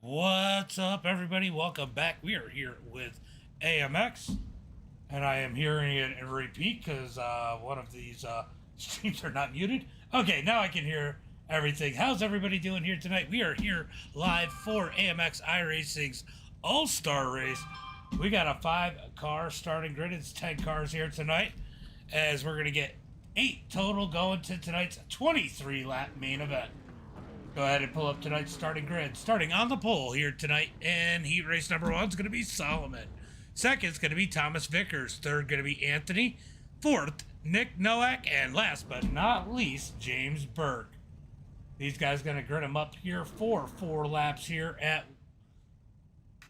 What's up, everybody? Welcome back. We are here with AMX, and I am hearing it in repeat because one of these streams are not muted. Okay, now I can hear everything. How's everybody doing here tonight? We are here live for AMX iRacing's All-Star race. We got a 5-car starting grid. It's 10 cars here tonight, as we're going to get 8 total going to tonight's 23-lap main event. Go ahead and pull up tonight's starting grid. Starting on the pole here tonight, and heat race number 1 is going to be Solomon. Second is going to be Thomas Vickers. Third going to be Anthony. Fourth, Nick Nowak. And last but not least, James Burke. These guys going to grid them up here for 4 laps here at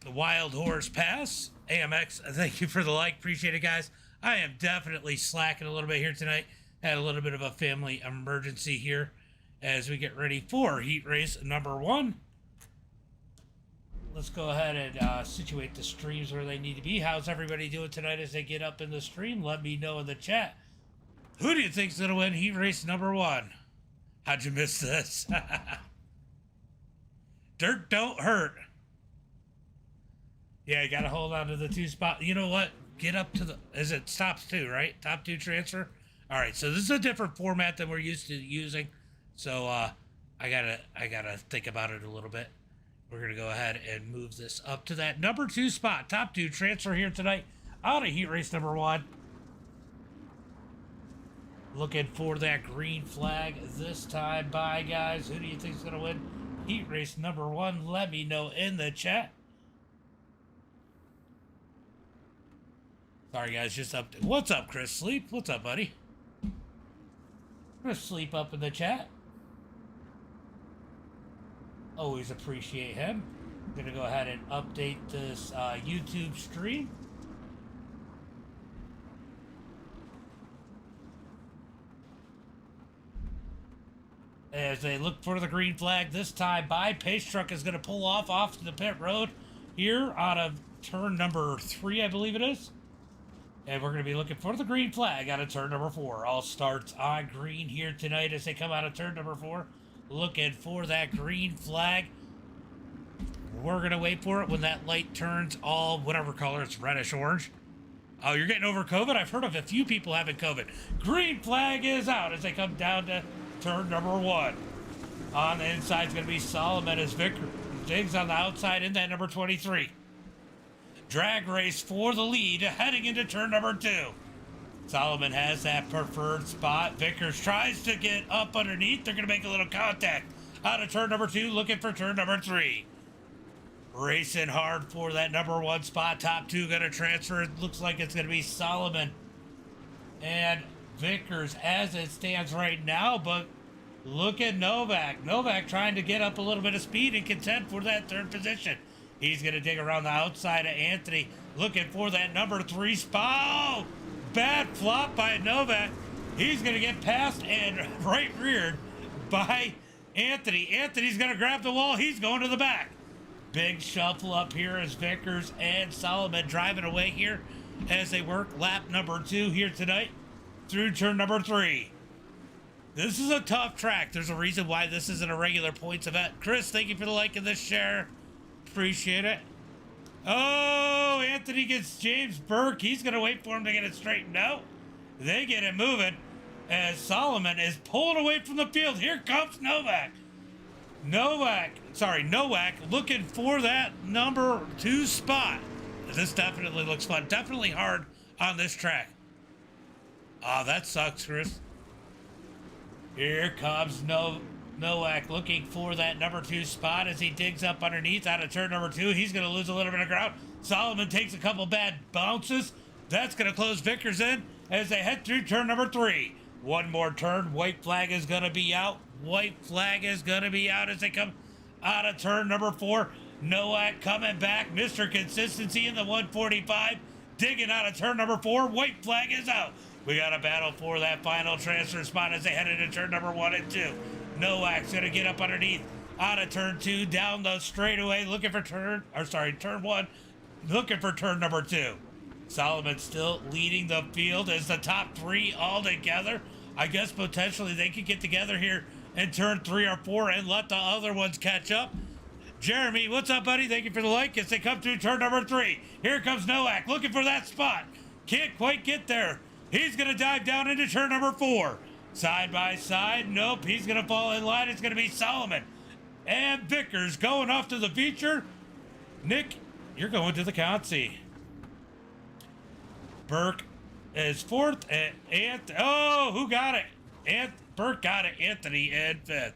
the Wild Horse Pass. AMX, thank you for the like. Appreciate it, guys. I am definitely slacking a little bit here tonight. Had a little bit of a family emergency here as we get ready for heat race number 1. Let's go ahead and situate the streams where they need to be. How's everybody doing tonight as they get up in the stream? Let me know in the chat. Who do you think's going to win heat race number 1? How'd you miss this? Dirt don't hurt. Yeah, you got to hold on to the 2 spot. You know what? Get up to the... Is it stops 2, right? Top 2 transfer? All right, so this is a different format than we're used to using. So I gotta think about it a little bit. We're gonna go ahead and move this up to that number 2 spot. Top 2 transfer here tonight out of heat race number 1. Looking for that green flag this time. Bye, guys. Who do you think's gonna win heat race number 1? Let me know in the chat. Sorry, guys, just up. What's up, Chris Sleep? What's up, buddy? Chris Sleep up in the chat. Always appreciate him. I'm gonna go ahead and update this YouTube stream. As they look for the green flag this time by Pace Truck is gonna pull off to the pit road here out of turn number 3, I believe it is. And we're gonna be looking for the green flag out of turn number 4. All starts on green here tonight as they come out of turn number 4. Looking for that green flag. We're gonna wait for it when that light turns all whatever color, it's reddish orange. Oh, you're getting over COVID? I've heard of a few people having COVID. Green flag is out as they come down to turn number 1. On the inside is gonna be Solomon as Vic digs on the outside in that number 23. Drag race for the lead heading into turn number 2. Solomon has that preferred spot. Vickers tries to get up underneath. They're going to make a little contact out of turn number 2, looking for turn number 3. Racing hard for that number 1 spot. Top 2 going to transfer. It looks like it's going to be Solomon and Vickers as it stands right now. But look at Novak. Novak trying to get up a little bit of speed and contend for that 3rd position. He's going to dig around the outside of Anthony, looking for that number 3 spot. Oh, bad flop by Novak. He's going to get passed and right reared by Anthony. Anthony's going to grab the wall. He's going to the back. Big shuffle up here as Vickers and Solomon driving away here as they work lap number 2 here tonight through turn number 3. This is a tough track. There's a reason why this isn't a regular points event. Chris, thank you for the like and the share. Appreciate it. Oh, Anthony gets James Burke. He's going to wait for him to get it straightened out. They get it moving as Solomon is pulling away from the field. Here comes Novak. Nowak looking for that number 2 spot. This definitely looks fun. Definitely hard on this track. Oh, that sucks, Chris. Here comes Nowak looking for that number 2 spot as he digs up underneath out of turn number 2. He's going to lose a little bit of ground. Solomon takes a couple bad bounces. That's going to close Vickers in as they head through turn number 3. One more turn. White flag is going to be out. White flag is going to be out as they come out of turn number 4. Nowak coming back. Mr. Consistency in the 145. Digging out of turn number 4. White flag is out. We got a battle for that final transfer spot as they head into turn number 1 and 2. Nowak's going to get up underneath out of turn 2, down the straightaway, looking for turn 1, looking for turn number 2. Solomon still leading the field as the top 3 all together. I guess potentially they could get together here in turn 3 or 4 and let the other ones catch up. Jeremy, what's up, buddy? Thank you for the like as they come through turn number 3. Here comes Nowak looking for that spot. Can't quite get there. He's going to dive down into turn number 4. Side by side. Nope, he's going to fall in line. It's going to be Solomon. And Vickers going off to the feature. Nick, you're going to the Consi. Burke is 4th. And oh, who got it? Burke got it. Anthony in 5th.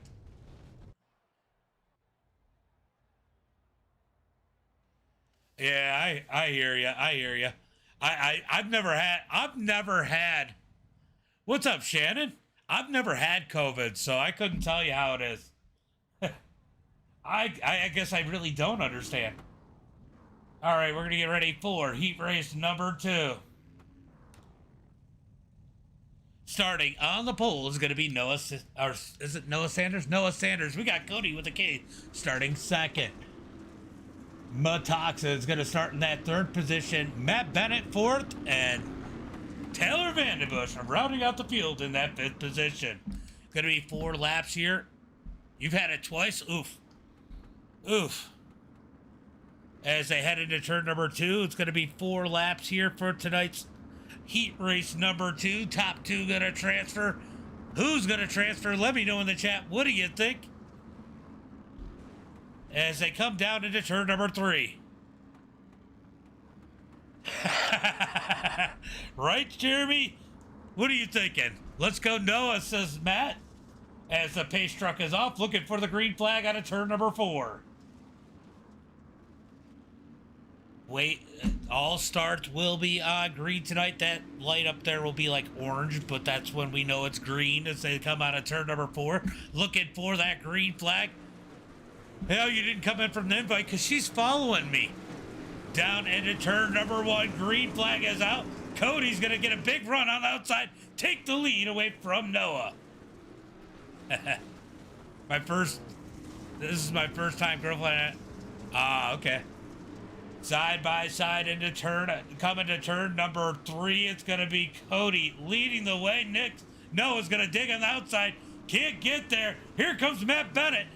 Yeah, I hear you. I hear you. I've never had. What's up, Shannon? I've never had COVID, so I couldn't tell you how it is. I guess I really don't understand. All right, we're gonna get ready for heat race number 2. Starting on the pole is gonna be Noah. Or is it Noah Sanders? Noah Sanders. We got Cody with a K starting 2nd. Matoxa is going to start in that 3rd position. Matt Bennett 4th, and Taylor Vandenbush rounding out the field in that 5th position. Going to be 4 laps here. You've had it twice. Oof. Oof. As they head into turn number 2, it's going to be 4 laps here for tonight's heat race number 2. Top 2 going to transfer. Who's going to transfer? Let me know in the chat. What do you think? As they come down into turn number 3. Right, Jeremy? What are you thinking? Let's go, Noah, says Matt. As the pace truck is off, looking for the green flag out of turn number 4. Wait, all starts will be green tonight. That light up there will be like orange, but that's when we know it's green as they come out of turn number 4. Looking for that green flag. Hell, you didn't come in from the invite because she's following me. Down into turn number 1. Green flag is out. Cody's going to get a big run on the outside. Take the lead away from Noah. This is my first time girlfriend. Okay. Side by side into coming to turn number 3. It's going to be Cody leading the way. Noah's going to dig on the outside. Can't get there. Here comes Matt Bennett.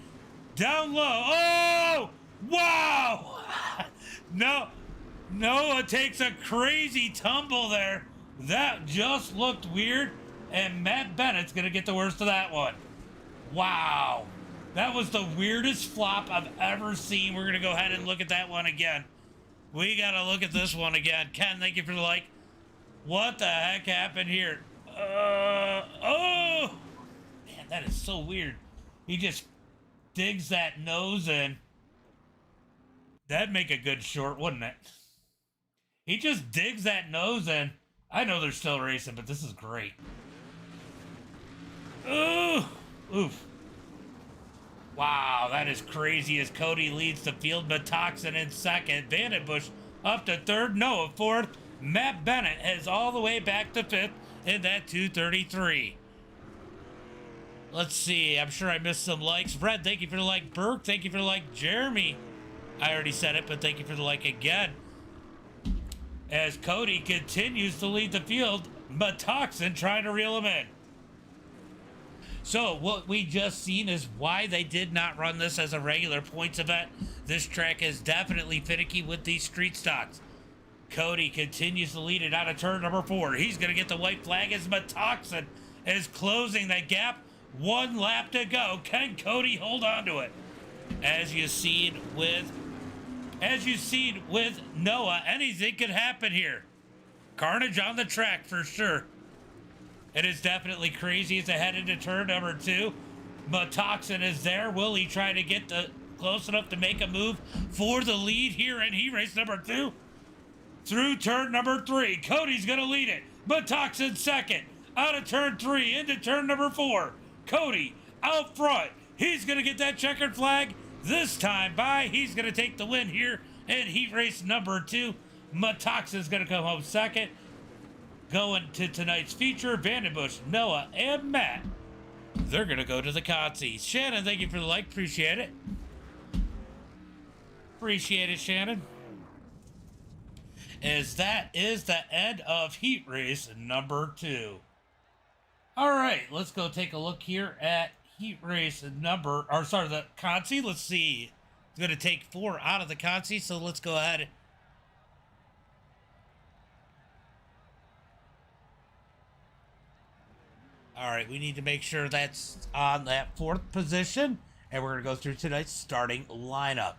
Down low. Oh! Wow! No. Noah takes a crazy tumble there. That just looked weird. And Matt Bennett's going to get the worst of that one. Wow. That was the weirdest flop I've ever seen. We're going to go ahead and look at that one again. We got to look at this one again. Ken, thank you for the like. What the heck happened here? Oh! Man, that is so weird. He just digs that nose in. That'd make a good short, wouldn't it? He just digs that nose in. I know they're still racing, but this is great. Ooh! Oof. Wow, that is crazy as Cody leads the field. Matoxin in 2nd. Vandenbush up to 3rd. Noah 4th. Matt Bennett is all the way back to 5th in that 233. Let's see. I'm sure I missed some likes. Fred, thank you for the like. Burke, thank you for the like. Jeremy, I already said it, but thank you for the like again. As Cody continues to lead the field, Matoxin trying to reel him in. So what we just seen is why they did not run this as a regular points event. This track is definitely finicky with these street stocks. Cody continues to lead it out of turn number 4. He's going to get the white flag as Matoxin is closing that gap. 1 lap to go. Can Cody hold on to it? As you've seen with Noah, anything could happen here. Carnage on the track for sure. It is definitely crazy as they head into turn number 2. Matoxin is there. Will he try to get close enough to make a move for the lead here in heat race number 2? Through turn number 3. Cody's going to lead it. Matoxin 2nd. Out of turn 3 into turn number 4. Cody out front. He's going to get that checkered flag this time by. He's going to take the win here in heat race number 2. Matoxin's going to come home 2nd. Going to tonight's feature, Vandenbush, Noah, and Matt. They're going to go to the Consies. Shannon, thank you for the like. Appreciate it. Appreciate it, Shannon. As that is the end of heat race number 2. All right, let's go take a look here at heat race the Consi. Let's see. going to take 4 out of the consi, so let's go ahead. All right, we need to make sure that's on that 4th position, and we're going to go through tonight's starting lineup.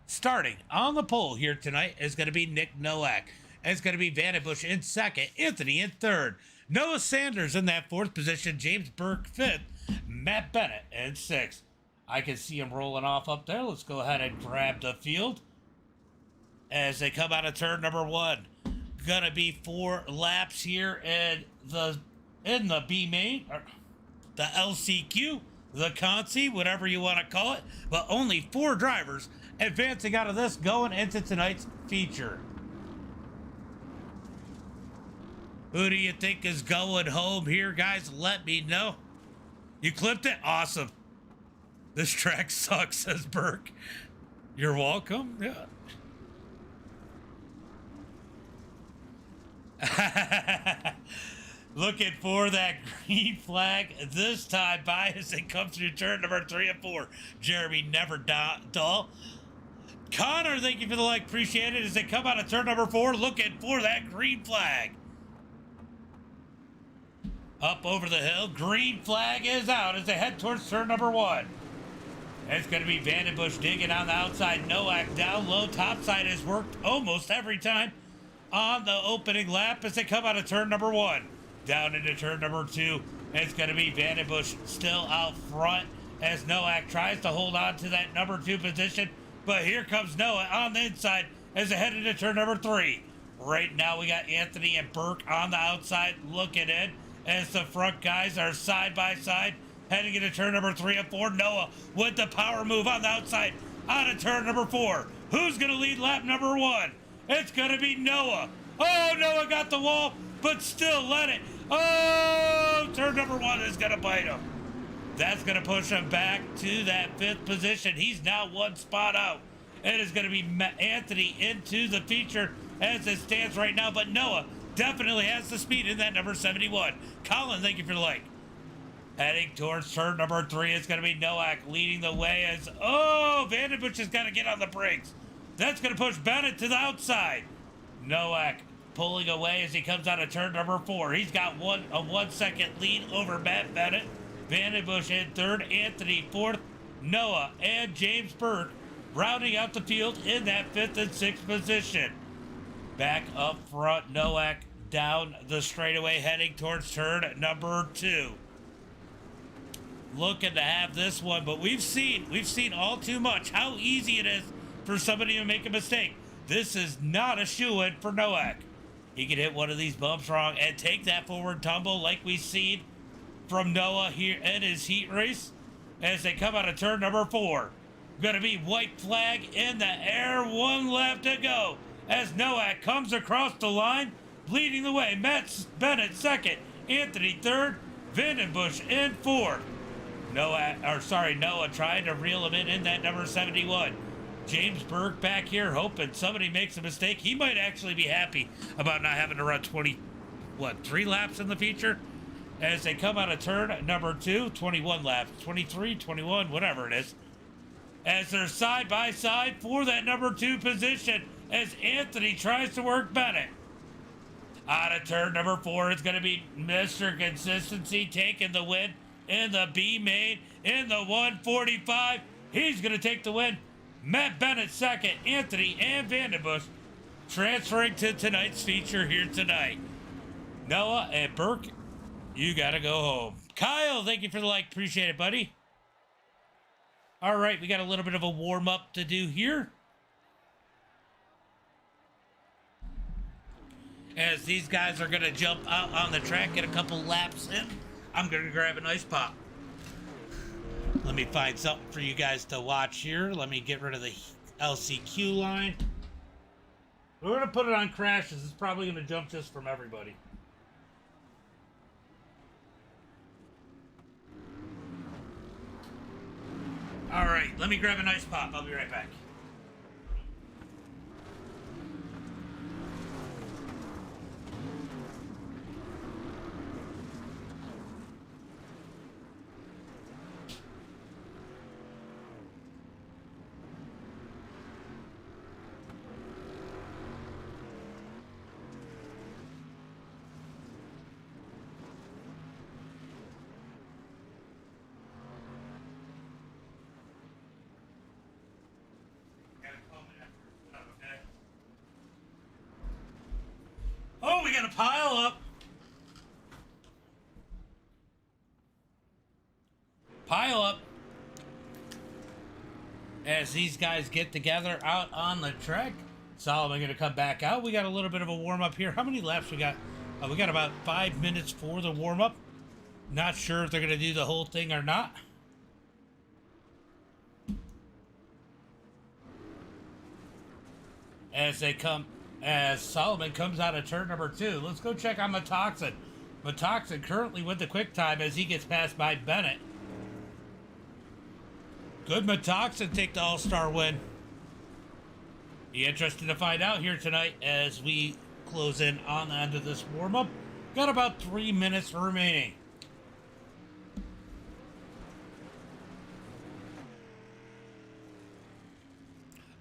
Starting on the pole here tonight is going to be Nick Nowak. It's going to be Vandenbush in 2nd, Anthony in 3rd, Noah Sanders in that 4th position, James Burke 5th, Matt Bennett in 6th. I can see him rolling off up there. Let's go ahead and grab the field as they come out of turn number 1. Gonna be 4 laps here in the B main, or the LCQ, the Consi, whatever you want to call it, but only 4 drivers advancing out of this going into tonight's feature. Who do you think is going home here, guys? Let me know. You clipped it? Awesome. This track sucks, says Burke. You're welcome. Yeah. Looking for that green flag this time by as they come through turn number 3 and 4. Jeremy Neverdull. Connor, thank you for the like. Appreciate it as they come out of turn number 4 looking for that green flag. Up over the hill. Green flag is out as they head towards turn number 1. It's going to be Vandenbush digging on the outside. Nowak down low. Topside has worked almost every time on the opening lap as they come out of turn number 1. Down into turn number 2. It's going to be Vandenbush still out front as Nowak tries to hold on to that number 2 position. But here comes Noah on the inside as they head into turn number 3. Right now we got Anthony and Burke on the outside looking in as the front guys are side by side heading into turn number 3 and 4. Noah with the power move on the outside out of turn number 4. Who's going to lead lap number 1? It's going to be Noah. Oh, Noah got the wall, but still let it. Oh, turn number 1 is going to bite him. That's going to push him back to that 5th position. He's now 1 spot out. It is going to be Anthony into the feature as it stands right now, but Noah definitely has the speed in that number 71. Colin, thank you for the like. Heading towards turn number 3, it's going to be Nowak leading the way as, oh, Vandenbush has got to get on the brakes. That's going to push Bennett to the outside. Nowak pulling away as he comes out of turn number 4. He's got a 1 second lead over Matt Bennett. Vandenbush in 3rd, Anthony 4th, Noah and James Burke rounding out the field in that 5th and 6th position. Back up front, Nowak down the straightaway heading towards turn number 2. Looking to have this one, but we've seen all too much how easy it is for somebody to make a mistake. This is not a shoo-in for Nowak. He can hit one of these bumps wrong and take that forward tumble like we've seen from Noah here in his heat race as they come out of turn number 4. Going to be white flag in the air, 1 lap to go as Nowak comes across the line, leading the way. Matt Bennett 2nd, Anthony 3rd, Vandenbush in 4th. Noah trying to reel him in that number 71. James Burke back here hoping somebody makes a mistake. He might actually be happy about not having to run 3 laps in the feature as they come out of turn number 2, 21 laps, 23, 21, whatever it is, as they're side by side for that number 2 position as Anthony tries to work Bennett. Out of turn number 4 is going to be Mr. Consistency taking the win in the B main in the 145. He's going to take the win. Matt Bennett 2nd, Anthony and Vandenbush transferring to tonight's feature here tonight. Noah and Burke, you got to go home. Kyle, thank you for the like. Appreciate it, buddy. All right, we got a little bit of a warm-up to do here. As these guys are going to jump out on the track, get a couple laps in, I'm going to grab an ice pop. Let me find something for you guys to watch here. Let me get rid of the LCQ line. We're going to put it on crashes. It's probably going to jump just from everybody. All right, let me grab an ice pop. I'll be right back. I got to pile up. Pile up. As these guys get together out on the track. Solomon going to come back out. We got a little bit of a warm-up here. How many laps we got? We got about 5 minutes for the warm-up. Not sure if they're going to do the whole thing or not. As Solomon comes out of turn number 2. Let's go check on MDiTV. MDiTV currently with the quick time as he gets passed by Bennett. Good MDiTV take the All-Star win. Be interested to find out here tonight as we close in on the end of this warm-up. Got about 3 minutes remaining.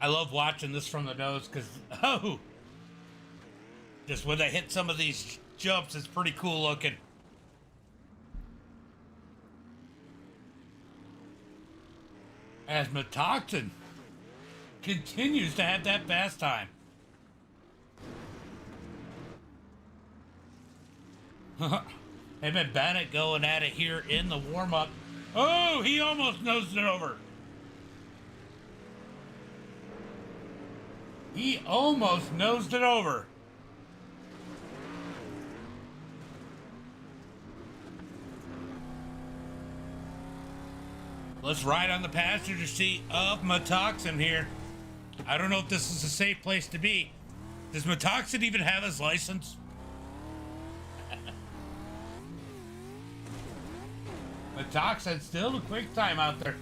I love watching this from the nose because, just when they hit some of these jumps, it's pretty cool looking. As MDiTV continues to have that fast time. Him and Bennett going at it here in the warm-up. Oh, he almost nosed it over. He almost nosed it over. Let's ride on the passenger seat of MDiTV here. I don't know if this is a safe place to be. Does MDiTV even have his license? MDiTV still a quick time out there.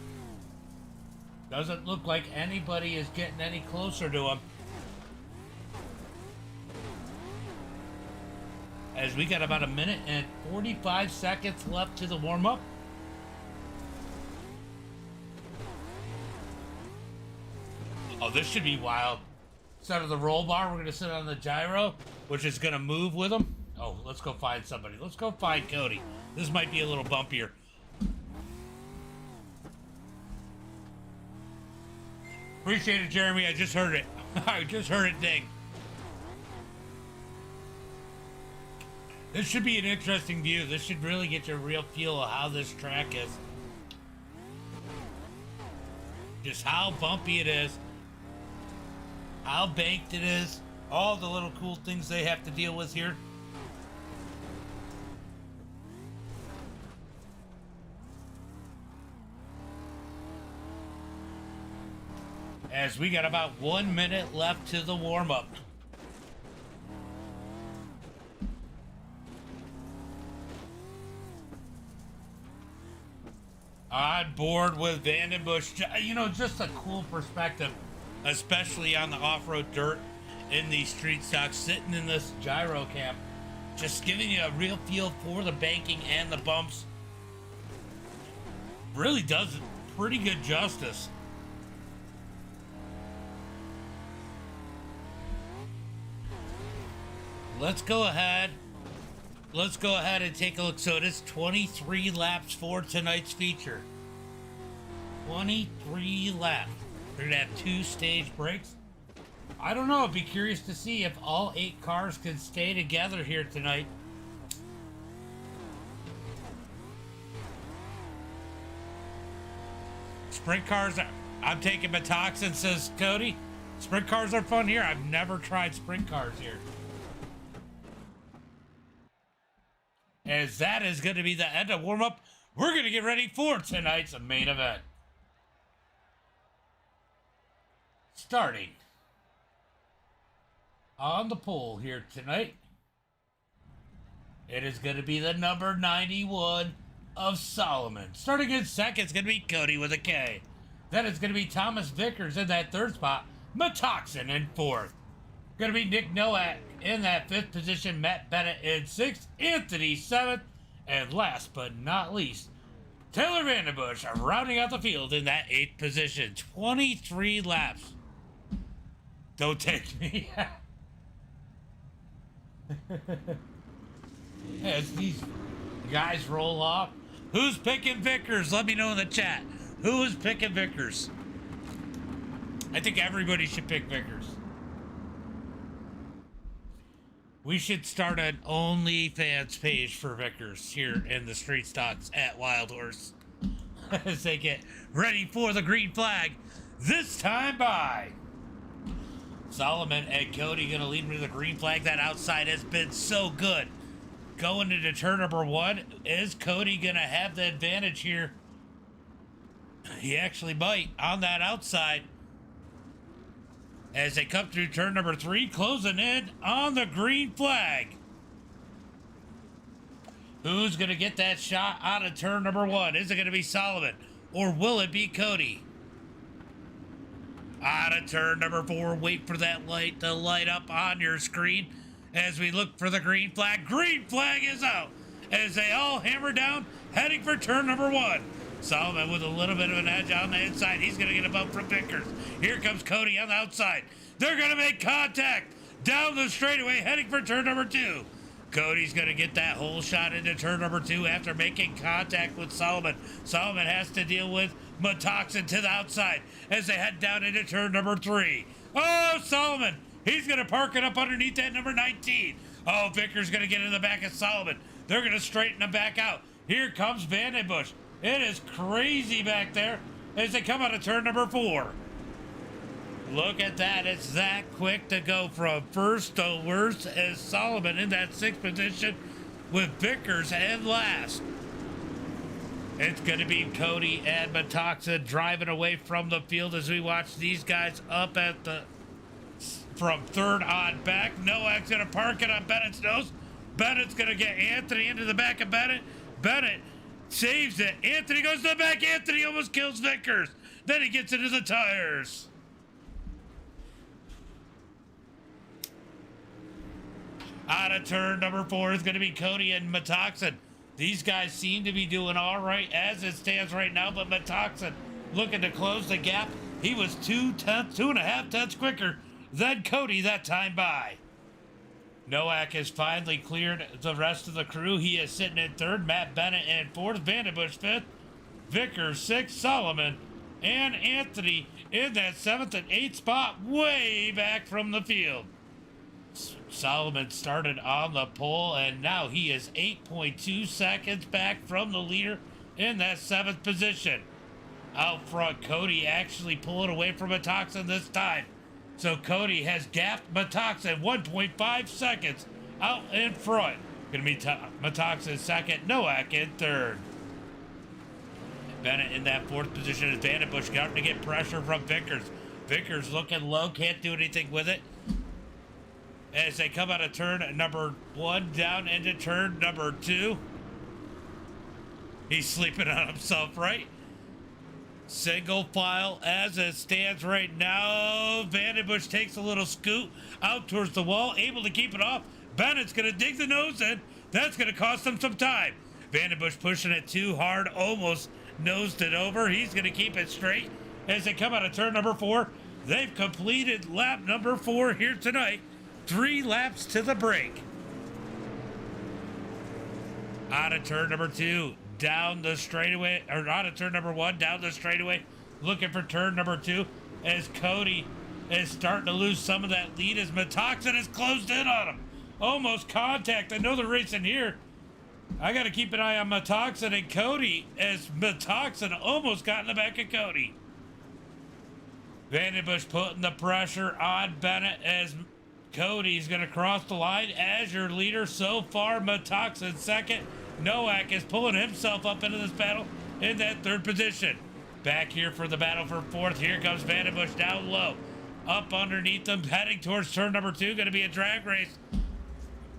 Doesn't look like anybody is getting any closer to him. As we got about 1 minute and 45 seconds left to the warm-up. Oh, this should be wild. Instead of the roll bar, we're going to sit on the gyro, which is going to move with them. Oh, let's go find somebody. Let's go find Cody. This might be a little bumpier. Appreciate it, Jeremy. I just heard it. I just heard it ding. This should be an interesting view. This should really get you a real feel of how this track is. Just how bumpy it is. How banked it is. All the little cool things they have to deal with here. As we got about 1 minute left to the warm-up. On board with Vandenbush. You know, just a cool perspective, especially on the off-road dirt in these street stocks, sitting in this gyro cam. Just giving you a real feel for the banking and the bumps. Really does pretty good justice. Let's go ahead and take a look. So it is 23 laps for tonight's feature. 23 laps. We're gonna have 2 stage breaks. I don't know, I'd be curious to see if all 8 cars can stay together here tonight. Sprint cars, I'm taking MDiTV, says Cody. Sprint cars are fun here. I've never tried sprint cars here. As that is going to be the end of warm-up, we're going to get ready for tonight's main event. Starting on the pole here tonight, it is going to be the number 91 of Solomon. Starting in second, it's going to be Cody with a K. Then it's going to be Thomas Vickers in that third spot. MDiTV in fourth. Going to be Nick Nowak in that 5th position. Matt Bennett in 6th. Anthony 7th. And last but not least, Taylor Vandenbush rounding out the field in that 8th position. 23 laps. Don't take me. As these guys roll off. Who's picking Vickers? Let me know in the chat. Who is picking Vickers? I think everybody should pick Vickers. We should start an OnlyFans page for Vickers here in the street stocks at Wild Horse as they get ready for the green flag. This time by Solomon and Cody going to lead me to the green flag. That outside has been so good. Going into turn number 1, is Cody going to have the advantage here? He actually might on that outside. As they come through turn number 3, closing in on the green flag. Who's going to get that shot out of turn number 1? Is it going to be Solomon or will it be Cody? Out of turn number 4, wait for that light to light up on your screen as we look for the green flag. Green flag is out as they all hammer down, heading for turn number 1. Solomon with a little bit of an edge on the inside. He's going to get a bump from Vickers. Here comes Cody on the outside. They're going to make contact down the straightaway, heading for turn number 2. Cody's going to get that whole shot into turn number 2 after making contact with Solomon. Solomon has to deal with Matoxin to the outside as they head down into turn number 3. Oh, Solomon! He's going to park it up underneath that number 19. Oh, Vickers going to get in the back of Solomon. They're going to straighten him back out. Here comes Vandenbush. It is crazy back there as they come out of turn number 4. Look at that. It's that quick to go from first to worst as Solomon in that 6th position with Vickers in last. It's going to be Cody and Matoxa driving away from the field as we watch these guys up at the from 3rd on back. Noak's going to park it on Bennett's nose. Bennett's going to get Anthony into the back of Bennett. Bennett saves it. Anthony goes to the back. Anthony almost kills Vickers. Then he gets into the tires. Out of turn number 4 is going to be Cody and Matoxin. These guys seem to be doing all right as it stands right now, but Matoxin looking to close the gap. He was 2.5 tenths quicker than Cody that time by. Noack has finally cleared the rest of the crew. He is sitting in 3rd. Matt Bennett in 4th. Vandenbush 5th. Vickers 6th. Solomon and Anthony in that 7th and 8th spot, way back from the field. Solomon started on the pole, and now he is 8.2 seconds back from the leader in that 7th position. Out front, Cody actually pulling away from Matoxin this time. So Cody has gapped Matoxin 1.5 seconds out in front. Gonna be Matoxin 2nd, Noack in 3rd. Bennett in that 4th position as Vandenbush starting to get pressure from Vickers. Vickers looking low, can't do anything with it. As they come out of turn number 1 down into turn number 2. He's sleeping on himself, right? Single file as it stands right now. Vandenbush takes a little scoot out towards the wall, able to keep it off. Bennett's going to dig the nose in. That's going to cost him some time. Vandenbush pushing it too hard, almost nosed it over. He's going to keep it straight as they come out of turn number 4. They've completed lap number 4 here tonight. 3 laps to the break. Out of turn number 2, down the straightaway, or out of turn number 1, down the straightaway, looking for turn number 2, as Cody is starting to lose some of that lead as Matoxin has closed in on him. Almost contact. I know they're racing here. I got to keep an eye on Matoxin and Cody as Matoxin almost got in the back of Cody. Vandenbush putting the pressure on Bennett as Cody's going to cross the line as your leader so far. Matoxin 2nd. Noack is pulling himself up into this battle in that 3rd position. Back here for the battle for 4th. Here comes Vandenbush down low. Up underneath them, heading towards turn number 2. Going to be a drag race.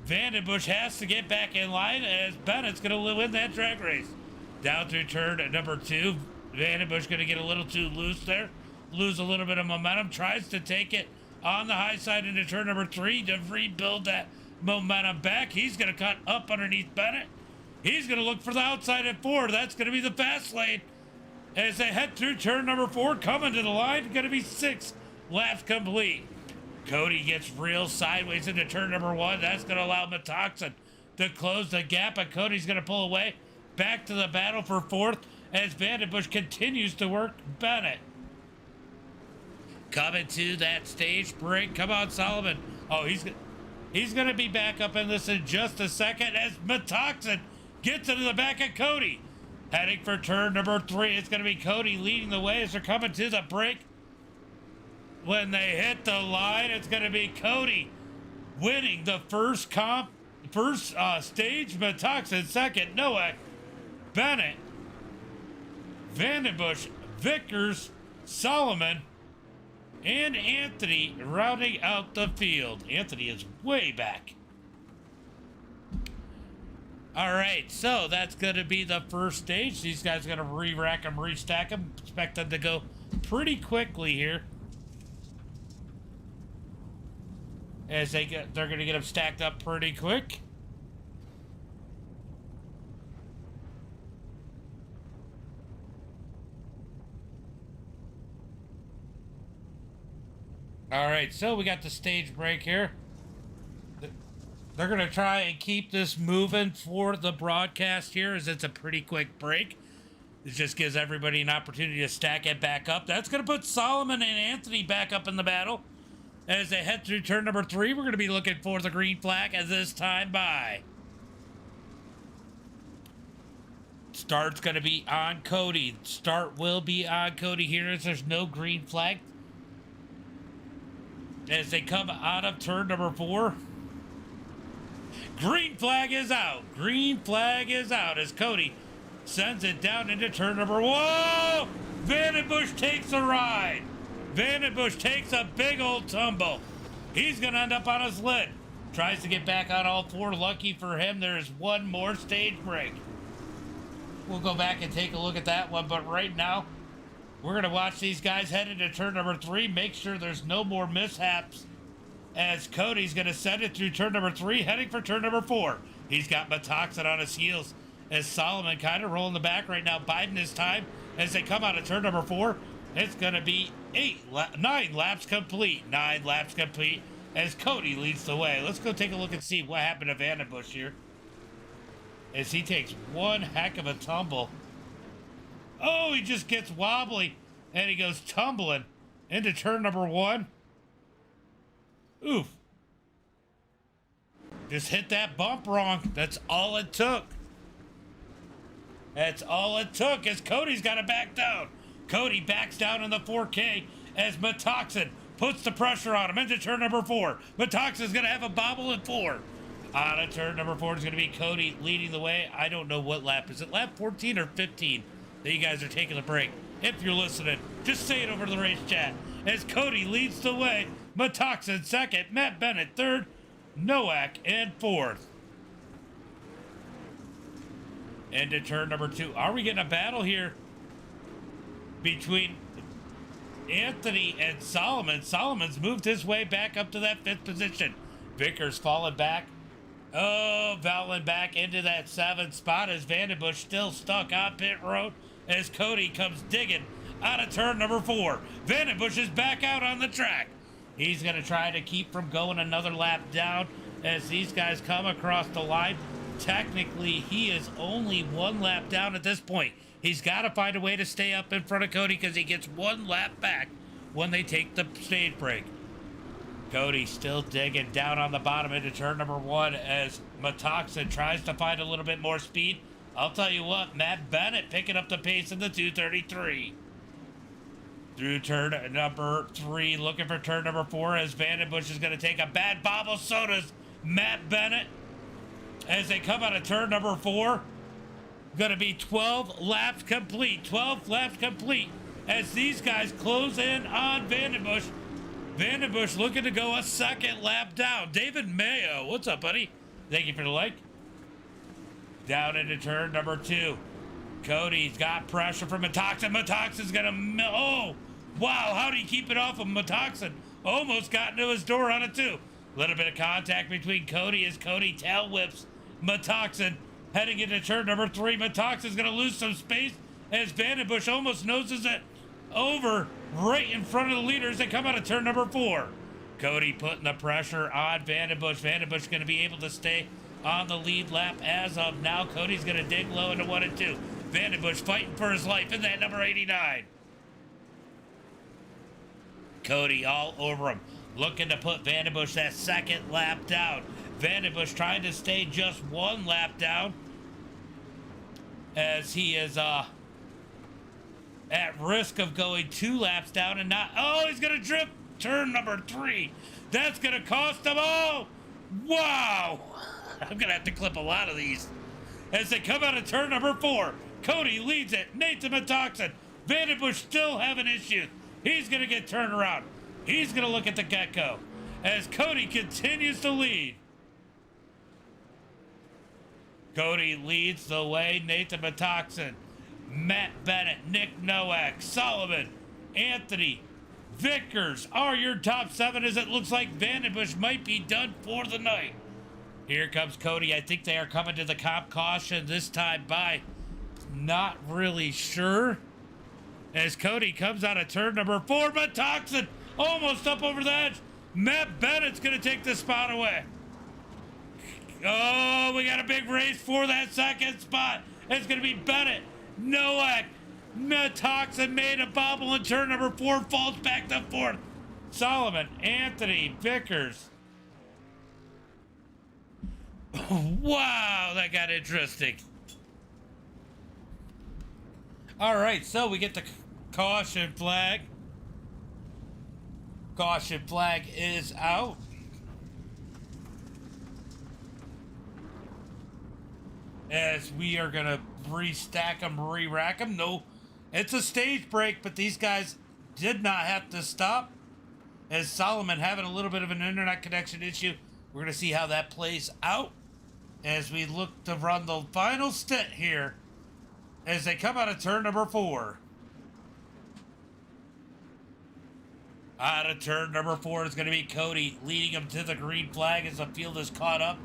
Vandenbush has to get back in line as Bennett's going to win that drag race. Down through turn number 2. Vandenbush going to get a little too loose there. Lose a little bit of momentum. Tries to take it on the high side into turn number 3 to rebuild that momentum back. He's going to cut up underneath Bennett. He's going to look for the outside at 4. That's going to be the fast lane. As they head through turn number 4, coming to the line, going to be 6 laps complete. Cody gets real sideways into turn number 1. That's going to allow Matoxin to close the gap, but Cody's going to pull away. Back to the battle for 4th as Vandenbush continues to work Bennett. Coming to that stage break. Come on, Solomon. Oh, He's going to be back up in this in just a second as Metoxin gets into the back of Cody. Heading for turn number 3. It's going to be Cody leading the way as they're coming to the break. When they hit the line, it's going to be Cody winning the first stage. Metoxin second. Nowak, Bennett, Vandenbush, Vickers, Solomon, and Anthony rounding out the field. Anthony is way back. All right, so that's going to be the first stage. These guys are going to re-rack them, restack them. Expect them to go pretty quickly here. As they're going to get them stacked up pretty quick. All right, so we got the stage break here. They're going to try and keep this moving for the broadcast here, as it's a pretty quick break. It just gives everybody an opportunity to stack it back up. That's going to put Solomon and Anthony back up in the battle. As they head through turn number 3, we're going to be looking for the green flag as this time by. Start's going to be on Cody. Start will be on Cody here as there's no green flag. As they come out of turn number 4. Green flag is out. Green flag is out as Cody sends it down into turn number 1. Whoa! Vandenbush takes a ride. Vandenbush takes a big old tumble. He's going to end up on his lid. Tries to get back on all 4. Lucky for him, there's one more stage break. We'll go back and take a look at that one, but right now, we're going to watch these guys head into turn number 3. Make sure there's no more mishaps as Cody's going to send it through turn number 3, heading for turn number 4. He's got Metoxin on his heels as Solomon kind of rolling the back right now, biding his time as they come out of turn number 4. It's going to be 9 laps complete. 9 laps complete as Cody leads the way. Let's go take a look and see what happened to Vandenbush here as he takes one heck of a tumble. Oh, he just gets wobbly and he goes tumbling into turn number 1. Oof. Just hit that bump wrong. That's all it took. That's all it took as Cody's got to back down. Cody backs down in the 4K as Metoxin puts the pressure on him into turn number 4. Metoxin's going to have a bobble at 4. On a turn number 4 is going to be Cody leading the way. I don't know what lap. Is it lap 14 or 15 that you guys are taking the break? If you're listening, just say it over to the race chat. As Cody leads the way, Metoxin second, Matt Bennett third, Nowak in 4th. Into turn number 2. Are we getting a battle here between Anthony and Solomon? Solomon's moved his way back up to that 5th position. Vickers falling back. Oh, falling back into that 7th spot as Vandenbush still stuck on pit road as Cody comes digging out of turn number 4. Vandenbush is back out on the track. He's going to try to keep from going another lap down as these guys come across the line. Technically, he is only 1 lap down at this point. He's got to find a way to stay up in front of Cody because he gets 1 lap back when they take the stage break. Cody still digging down on the bottom into turn number 1 as Metoxin tries to find a little bit more speed. I'll tell you what, Matt Bennett picking up the pace in the 233. Through turn number 3, looking for turn number 4 as Vandenbush is going to take a bad bobble. So does Matt Bennett. As they come out of turn number 4, going to be 12 laps complete. 12 laps complete as these guys close in on Vandenbush. Vandenbush looking to go a 2nd lap down. David Mayo, what's up, buddy? Thank you for the like. Down into turn number 2. Cody's got pressure from Metoxin. Metoxin's gonna, oh, wow, how do you keep it off of Metoxin? Almost got into his door on it too. A little bit of contact between Cody as Cody tail whips Metoxin. Heading into turn number 3, Metoxin's gonna lose some space as Vandenbush almost noses it over right in front of the leaders that come out of turn number 4. Cody putting the pressure on Vandenbush. Vandenbush gonna be able to stay on the lead lap as of now. Cody's gonna dig low into 1 and 2. Vandenbush fighting for his life in that number 89. Cody all over him. looking to put Vandenbush that second lap down. Vandenbush trying to stay just one lap down, as he is at risk of going 2 laps down and not. Oh, he's gonna drift turn number 3. That's gonna cost him. Oh, wow. I'm gonna have to clip a lot of these. As they come out of turn number 4, Cody leads it. Nathan Metoxen. Vandenbush still having issues. He's gonna get turned around. He's gonna look at the get-go as Cody continues to lead. Cody leads the way. Nathan Metoxen, Matt Bennett, Nick Nowak, Solomon, Anthony, Vickers are your top 7, as it looks like Vandenbush might be done for the night. Here comes Cody. I think they are coming to the comp caution this time by. Not really sure. As Cody comes out of turn number 4, Metoxen almost up over the edge. Matt Bennett's going to take the spot away. Oh, we got a big race for that second spot. It's going to be Bennett, Nowak, Metoxen made a bobble in turn number 4, falls back to 4th. Solomon, Anthony, Vickers. Wow, that got interesting. All right, so we get the caution flag. Caution flag is out. As we are going to restack them, re-rack them. No, it's a stage break, but these guys did not have to stop. As Solomon having a little bit of an internet connection issue. We're going to see how that plays out as we look to run the final stint here as they come out of turn number 4. Out of turn number 4 is going to be Cody, leading them to the green flag as the field is caught up.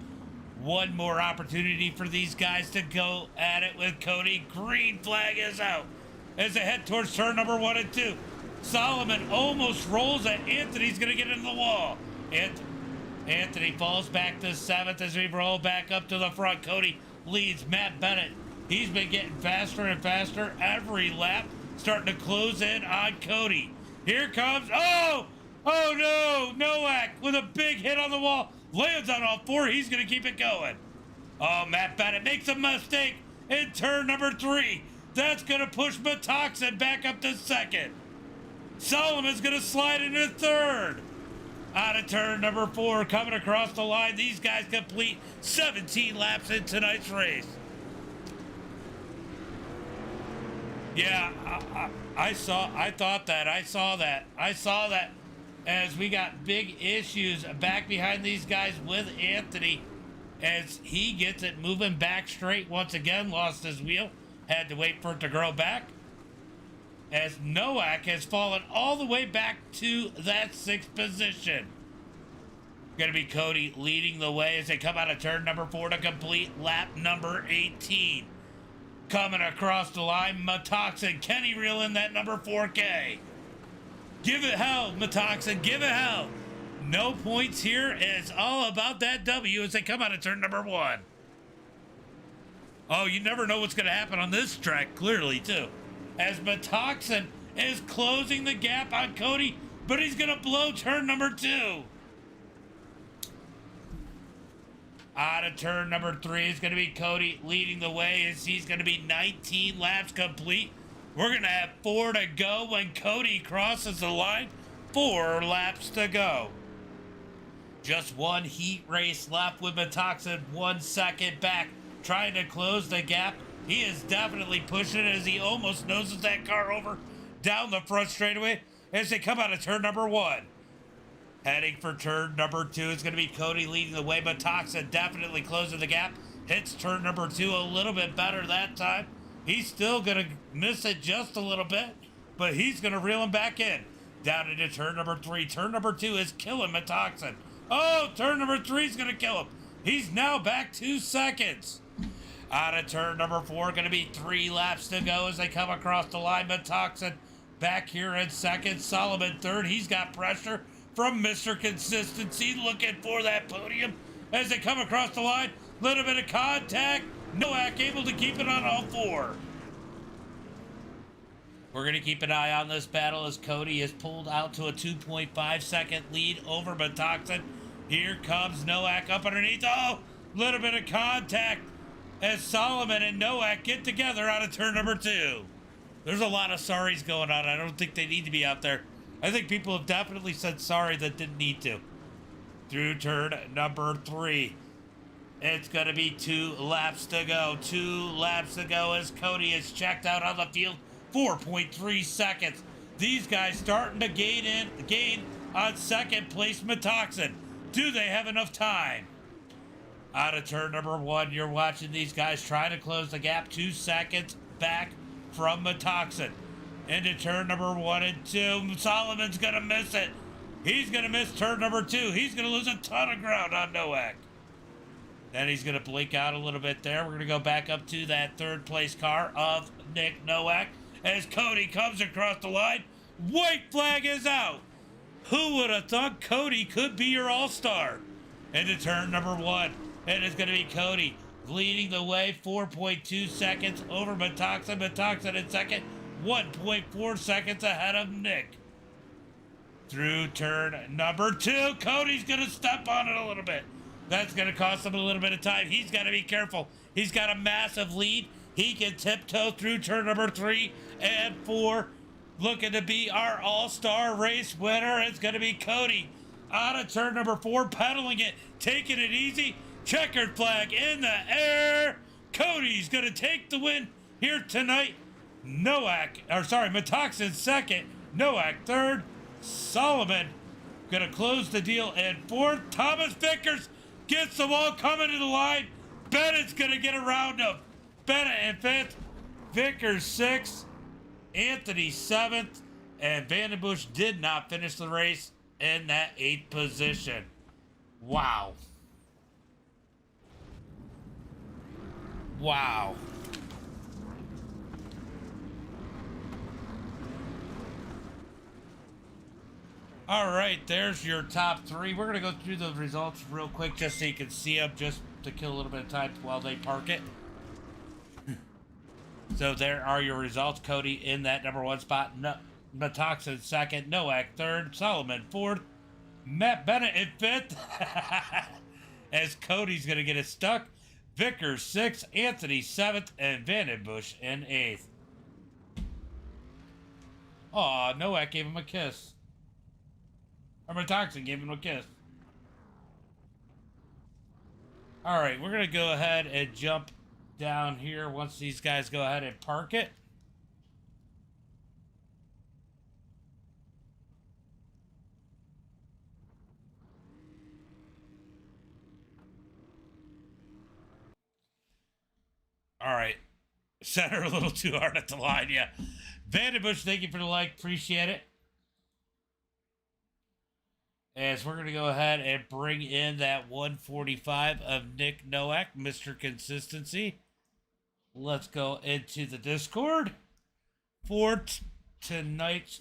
One more opportunity for these guys to go at it with Cody. Green flag is out as they head towards turn number 1 and 2. Solomon almost rolls it. Anthony's going to get into the wall. Anthony falls back to 7th as we roll back up to the front. Cody leads Matt Bennett. He's been getting faster and faster every lap, starting to close in on Cody. Here comes, oh no, Nowak with a big hit on the wall. Lands on all 4, he's going to keep it going. Oh, Matt Bennett makes a mistake in turn number 3. That's going to push Metoxen back up to 2nd. Solomon's going to slide into 3rd. Out of turn number 4, coming across the line. These guys complete 17 laps in tonight's race. Yeah, I saw that as we got big issues back behind these guys with Anthony as he gets it moving back straight once again, lost his wheel, had to wait for it to grow back. As Nowak has fallen all the way back to that 6th position. Going to be Cody leading the way as they come out of turn number 4 to complete lap number 18. Coming across the line, Metoxen. Can he reel in that number 4K? Give it hell, Metoxen. Give it hell. No points here. It's all about that W as they come out of turn number 1. Oh, you never know what's going to happen on this track, clearly, too. As Metoxen is closing the gap on Cody, but he's going to blow turn number 2. Out of turn number 3 is going to be Cody leading the way as he's going to be 19 laps complete. We're going to have 4 to go when Cody crosses the line. 4 laps to go. Just one heat race left with Metoxen 1 second back, trying to close the gap. He is definitely pushing it as he almost noses that car over down the front straightaway as they come out of turn number 1. Heading for turn number 2 is going to be Cody leading the way. Metoxen definitely closing the gap. Hits turn number 2 a little bit better that time. He's still going to miss it just a little bit, but he's going to reel him back in. Down into turn number 3. Turn number 2 is killing Metoxen. Oh, turn number 3 is going to kill him. He's now back 2 seconds. Out of turn number 4, going to be 3 laps to go as they come across the line. Metoxen back here in 2nd. Solomon 3rd. He's got pressure from Mr. Consistency, looking for that podium as they come across the line. Little bit of contact. Nowak able to keep it on all 4. We're going to keep an eye on this battle as Cody is pulled out to a 2.5 second lead over Metoxin. Here comes Nowak up underneath. Oh, little bit of contact as Solomon and Nowak get together out of turn number 2. There's a lot of sorries going on. I don't think they need to be out there. I think people have definitely said sorry that didn't need to. Through turn number 3. It's going to be 2 laps to go. 2 laps to go as Cody is checked out on the field. 4.3 seconds. These guys starting to gain on second place Metoxin. Do they have enough time? Out of turn number 1, you're watching these guys trying to close the gap. 2 seconds back from Metoxin. Into turn number 1 and 2. Solomon's going to miss it. He's going to miss turn number 2. He's going to lose a ton of ground on Nowak. Then he's going to blink out a little bit there. We're going to go back up to that third place car of Nick Nowak as Cody comes across the line. White flag is out. Who would have thought Cody could be your all-star? Into turn number 1. And it's going to be Cody leading the way. 4.2 seconds over Metoxin. Metoxin in second. 1.4 seconds ahead of Nick. Through turn number 2. Cody's going to step on it a little bit. That's going to cost him a little bit of time. He's got to be careful. He's got a massive lead. He can tiptoe through turn number 3 and 4. Looking to be our all-star race winner. It's going to be Cody. Out of turn number 4, pedaling it, taking it easy. Checkered flag in the air. Cody's going to take the win here tonight. Metoxin second. Nowak third. Solomon going to close the deal in 4th. Thomas Vickers gets the wall coming to the line. Bennett's going to get around him. Bennett in 5th. Vickers 6th. Anthony 7th. And Vandenbush did not finish the race in that 8th position. Wow. Wow. All right, there's your top 3. We're going to go through the results real quick just so you can see them, just to kill a little bit of time while they park it. So there are your results. Cody in that number 1 spot. Metoxin second. Nowak third. Solomon 4th. Matt Bennett in 5th. As Cody's going to get it stuck. Vickers 6th. Anthony 7th. And Vandenbush in 8th. Aw, Nowak gave him a kiss. Or Metoxin gave him a kiss. All right, we're going to go ahead and jump down here once these guys go ahead and park it. All right. Center a little too hard at the line, yeah. Vandenbush, thank you for the like. Appreciate it. As we're going to go ahead and bring in that 145 of Nick Nowak, Mr. Consistency. Let's go into the Discord for tonight's...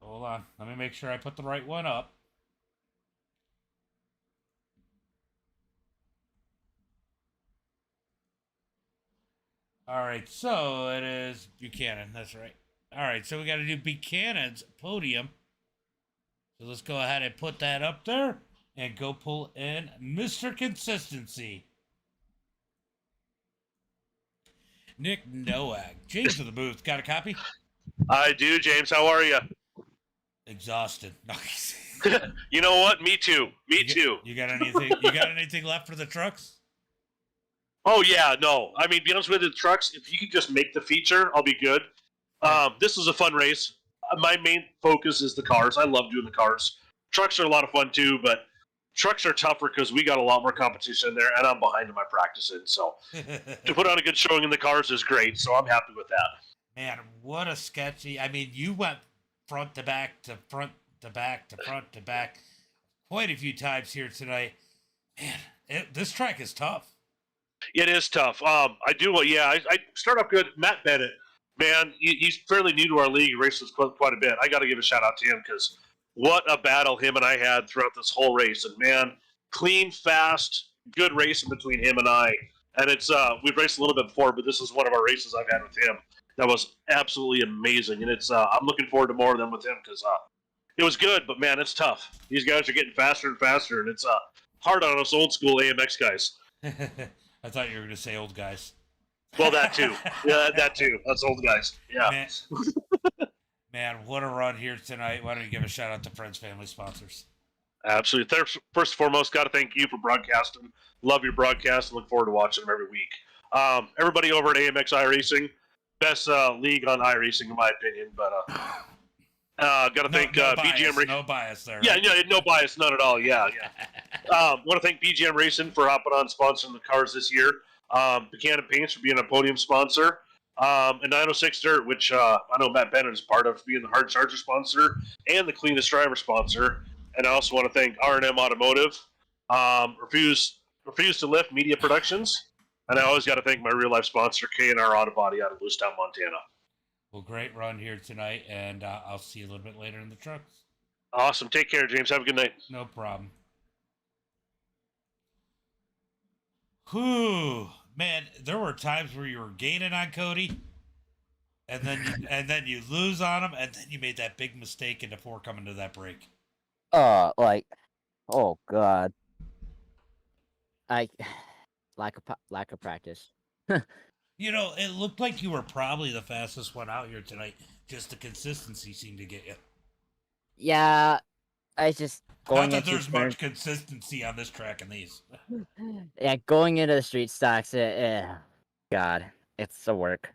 Hold on. Let me make sure I put the right one up. All right, so it is Buchanan. That's right. All right, so we got to do Buchanan's podium. So let's go ahead and put that up there and go pull in Mr. Consistency. Nick Nowak. James of the booth. Got a copy? I do, James. How are you? Exhausted. You know what? Me too. Me too. You got anything? You got anything left for the trucks? Oh yeah, no. I mean, be honest with you, the trucks. If you could just make the feature, I'll be good. This was a fun race. My main focus is the cars. I love doing the cars. Trucks are a lot of fun too, but trucks are tougher because we got a lot more competition there, and I'm behind in my practicing. So to put on a good showing in the cars is great. So I'm happy with that. Man, what a sketchy! I mean, you went front to back to front to back to front to back quite a few times here tonight. Man, this track is tough. It is tough. I start off good. Matt Bennett. Man, he's fairly new to our league. He races quite a bit. I got to give a shout out to him because what a battle him and I had throughout this whole race. And man, clean, fast, good racing between him and I. And it's we've raced a little bit before, but this is one of our races I've had with him. that was absolutely amazing, and it's I'm looking forward to more of them with him because it was good, but man, it's tough. These guys are getting faster and faster, and it's hard on us old school AMX guys. I thought you were going to say old guys. Well, that too. Yeah, that too. Us old guys. Yeah. Man, what a run here tonight. Why don't you give a shout out to friends, family, sponsors? Absolutely. First and foremost, got to thank you for broadcasting. Love your broadcast and look forward to watching them every week. Everybody over at AMX iRacing, best league on iRacing in my opinion. But got to thank BGM. No bias there. Yeah, right? yeah, no bias, none at all. Yeah, yeah. Want to thank BGM Racing for hopping on sponsoring the cars this year. Buchanan Paints for being a podium sponsor. And 906 Dirt, which I know Matt Bennett is part of, being the hard charger sponsor and the cleanest driver sponsor. And I also want to thank R&M Automotive, Refuse to Lift Media Productions, and I always got to thank my real life sponsor, K&R Auto Body, out of Lewistown, Montana. Well, great run here tonight, and I'll see you a little bit later in the trucks. Awesome. Take care, James. Have a good night. No problem. Whew, man, there were times where you were gaining on Cody, and then you lose on him, and then you made that big mistake before coming to that break. Oh god, lack of practice. You know, it looked like you were probably the fastest one out here tonight. Just the consistency seemed to get you. Yeah, I just Not that there's much consistency on this track in these. Yeah, going into the street stocks, God, it's the work.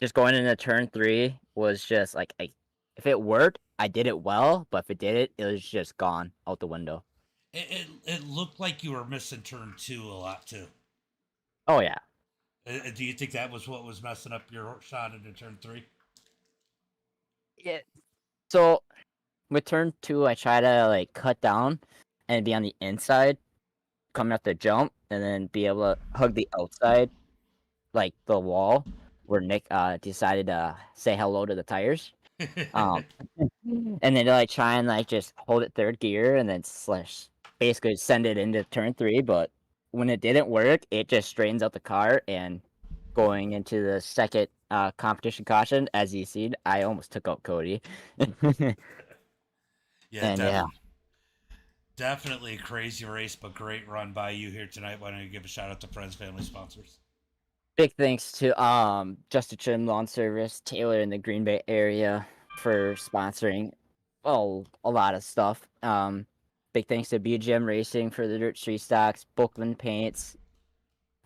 Just going into turn 3 was just like, if it worked, I did it well, but if it didn't, it was just gone out the window. It looked like you were missing turn 2 a lot too. Oh yeah. Do you think that was what was messing up your shot into turn 3? Yeah. So with turn 2, I try to cut down and be on the inside, coming up the jump, and then be able to hug the outside, like the wall, where Nick decided to say hello to the tires. And then try and just hold it third gear and then basically send it into turn 3, but when it didn't work, it just straightens out the car, and going into the second competition caution, as you see, I almost took out Cody. Yeah, definitely a crazy race, but great run by you here tonight. Why don't you give a shout out to friends, family, sponsors? Big thanks to Just a Trim Lawn Service, Taylor in the Green Bay area for sponsoring a lot of stuff. Big thanks to BGM Racing for the dirt street stocks, Bookman Paints,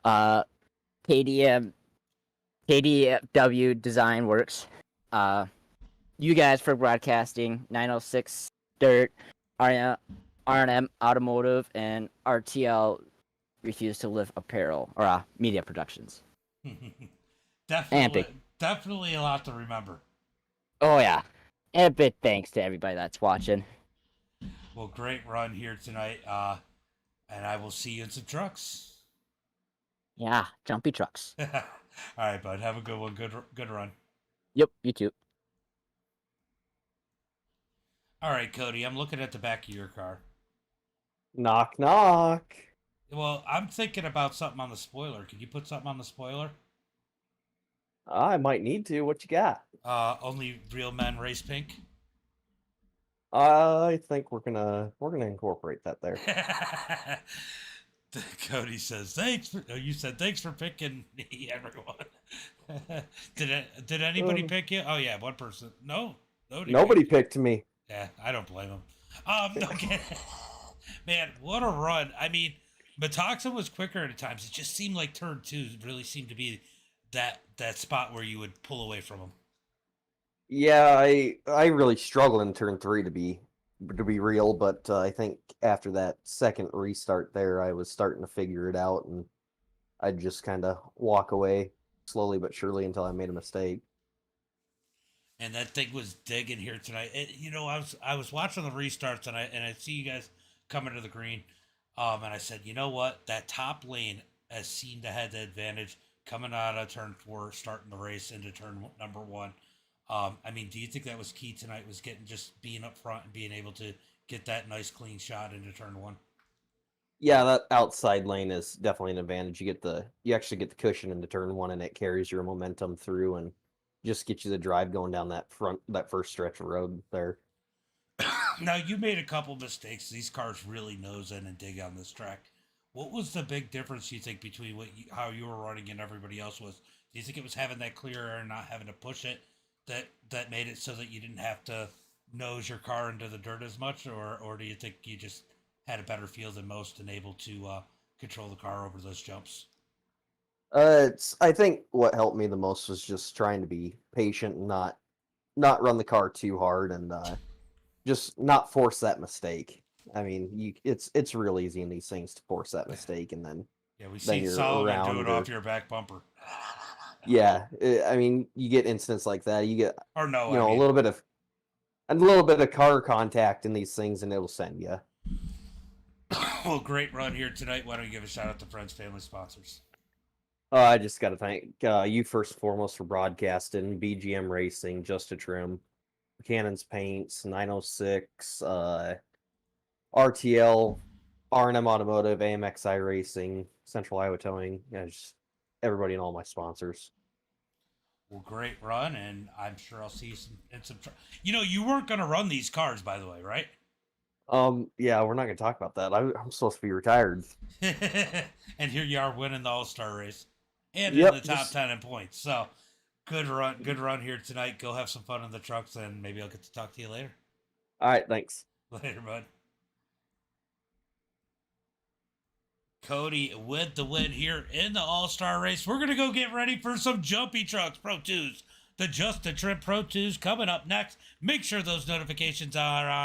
KDW Design Works, you guys for broadcasting, 906 Dirt, R&M Automotive, and RTL Refuse to Live Apparel, or Media Productions. Definitely a lot to remember. Oh yeah, and a big thanks to everybody that's watching. Well, great run here tonight, and I will see you in some trucks. Yeah, jumpy trucks. All right, bud. Have a good one. Good run. Yep, you too. All right, Cody. I'm looking at the back of your car. Knock, knock. Well, I'm thinking about something on the spoiler. Could you put something on the spoiler? I might need to. What you got? Only real men race pink. I think we're gonna incorporate that there. Cody says thanks. You said thanks for picking me, everyone. Did anybody pick you? Oh yeah, one person. No, nobody picked me. Yeah, I don't blame him. Okay. Man, what a run! I mean, Metoxin was quicker at times. It just seemed like turn 2 really seemed to be that spot where you would pull away from him. Yeah, I really struggled in turn 3 to be real, but I think after that second restart there, I was starting to figure it out, and I'd just kind of walk away slowly but surely until I made a mistake. And that thing was digging here tonight. I was watching the restarts, and I see you guys coming to the green, and I said, you know what, that top lane has seemed to have the advantage coming out of turn 4, starting the race into turn number 1. I mean, do you think that was key tonight? Was being up front and being able to get that nice clean shot into turn 1? Yeah, that outside lane is definitely an advantage. You actually get the cushion into turn 1, and it carries your momentum through. And just get you the drive going down that first stretch of road there. Now, you made a couple mistakes. These cars really nose in and dig on this track. What was the big difference, you think, between how you were running and everybody else was? Do you think it was having that clear air and not having to push it that made it so that you didn't have to nose your car into the dirt as much? Or do you think you just had a better feel than most and able to control the car over those jumps? I think what helped me the most was just trying to be patient and not run the car too hard and just not force that mistake. I mean, it's real easy in these things to force that mistake, and then Yeah, we then see you're Solomon do around it off your back bumper. yeah. I mean, you get incidents like that. You get Or no, a little bit of car contact in these things, and it'll send you. Well, great run here tonight. Why don't you give a shout out to friends, family, sponsors? I just got to thank you first and foremost for broadcasting, BGM Racing, Just a Trim, Cannon's Paints, 906, RTL, R&M Automotive, AMX Racing, Central Iowa Towing, just everybody and all my sponsors. Well, great run, and I'm sure I'll see you in some. You weren't going to run these cars, by the way, right? Yeah, we're not going to talk about that. I'm supposed to be retired. And here you are winning the All-Star race and Yep, in the top 10 in points. So good run here tonight. Go have some fun in the trucks, and maybe I'll get to talk to you later. All right, thanks. Later, bud. Cody with the win here in the All-Star race. We're going to go get ready for some jumpy trucks, Pro 2s. The Just a Trip Pro 2s coming up next. Make sure those notifications are on.